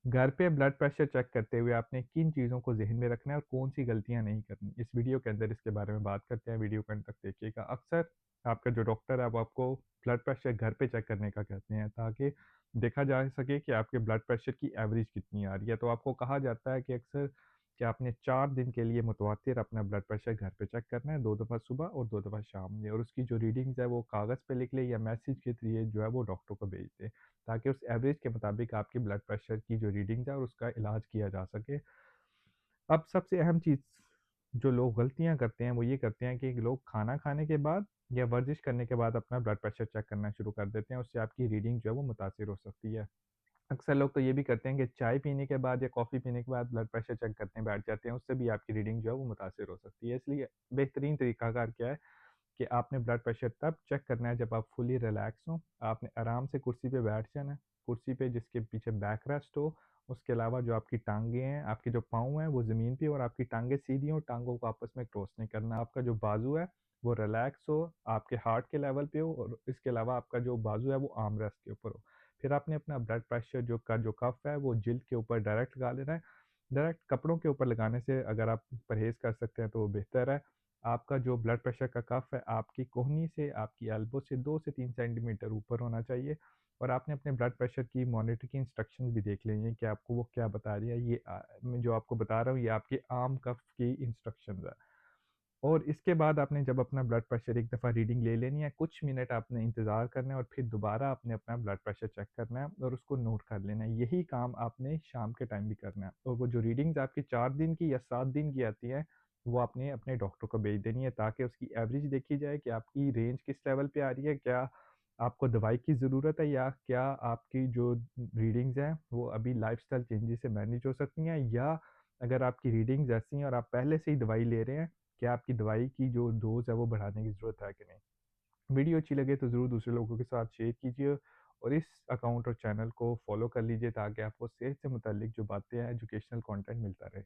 घर पे blood pressure check करते हुए आपने किन चीज़ों को ज़हन में रखना है और कौन-सी गलतियाँ नहीं करनी। इस वीडियो के अंदर इसके बारे में बात करते हैं, वीडियो को अंत तक देखिएगा। अक्सर आपका जो डॉक्टर है वो आपको ब्लड प्रेशर घर पे चेक करने का कहते हैं ताकि देखा जा सके कि आपके ब्लड प्रेशर की एवरेज कितनी आ रही है। तो आपको कहा जाता है कि अक्सर कि आपने 4 दिन के लिए मुतवातिर अपना ब्लड प्रेशर घर पे चेक करना है, 2 दफ़ा सुबह और 2 दफ़ा शाम में, और उसकी जो रीडिंग्स है वो कागज़ पे लिख लें या मैसेज के ज़रिए जो है वो डॉक्टर को भेज दें। ताकि उस एवरेज के मुताबिक आपकी ब्लड प्रेशर की जो रीडिंग्स है और उसका इलाज किया जा सके। अब सबसे अहम चीज़ जो लोग गलतियाँ करते हैं, वो ये करते हैं कि लोग खाना खाने के बाद या वर्जिश करने के बाद अपना ब्लड प्रेशर चेक करना शुरू कर देते हैं, उससे आपकी रीडिंग जो है वो मुतासिर हो सकती है। अक्सर लोग तो ये भी करते हैं कि चाय पीने के बाद या कॉफ़ी पीने के बाद ब्लड प्रेशर चेक करने बैठ जाते हैं, उससे भी आपकी रीडिंग जो है वो मुतासिर हो सकती है। इसलिए बेहतरीन तरीकाकार क्या है कि आपने ब्लड प्रेशर तब चेक करना है जब आप फुली रिलैक्स हों। आपने आराम से कुर्सी पे बैठ जाना है, कुर्सी पे जिसके पीछे बैक रेस्ट हो। उसके अलावा जो आपकी टाँगें हैं, आपके जो पाँव हैं वो ज़मीन पे हो और आपकी टाँगें सीधी हों, टाँगों को आपस में क्रॉस नहीं करना। आपका जो बाजू है वो रिलैक्स हो, आपके हार्ट के लेवल पे हो और इसके अलावा आपका जो बाजू है वो आर्म रेस्ट के ऊपर हो। फिर आपने अपना ब्लड प्रेशर जो कफ़ है वो जिल्द के ऊपर डायरेक्ट लगा लेना है। डायरेक्ट कपड़ों के ऊपर लगाने से अगर आप परहेज़ कर सकते हैं तो वो बेहतर है। आपका जो ब्लड प्रेशर का कफ़ है, आपकी कोहनी से आपकी एल्बो से 2 से 3 सेंटीमीटर ऊपर होना चाहिए, और आपने अपने ब्लड प्रेशर की मॉनिटर की इंस्ट्रक्शंस भी देख लेनी है कि आपको वो क्या बता रही है। ये मैं जो आपको बता रहा हूँ ये आपके आर्म कफ़ की इंस्ट्रक्शंस है। और इसके बाद आपने जब अपना ब्लड प्रेशर एक दफ़ा रीडिंग ले लेनी है, कुछ मिनट आपने इंतज़ार करना है और फिर दोबारा आपने अपना ब्लड प्रेशर चेक करना है और उसको नोट कर लेना है। यही काम आपने शाम के टाइम भी करना है, और वो जो रीडिंग्स आपकी 4 दिन की या 7 दिन की आती हैं, वो आपने अपने डॉक्टर को भेज देनी है ताकि उसकी एवरेज देखी जाए कि आपकी रेंज किस लेवल पे आ रही है, क्या आपको दवाई की ज़रूरत है या क्या आपकी जो रीडिंग्स हैं, वो अभी लाइफ़स्टाइल चेंजेज़ से मैनेज हो सकती हैं, या अगर आपकी रीडिंग्स ऐसी हैं और आप पहले से ही दवाई ले रहे हैं, क्या आपकी दवाई की जो डोज़ है वो बढ़ाने की ज़रूरत है कि नहीं? वीडियो अच्छी लगे तो ज़रूर दूसरे लोगों के साथ शेयर कीजिए और इस अकाउंट और चैनल को फ़ॉलो कर लीजिए ताकि आपको सेहत से मुताल्लिक जो बातें हैं, एजुकेशनल कंटेंट मिलता रहे।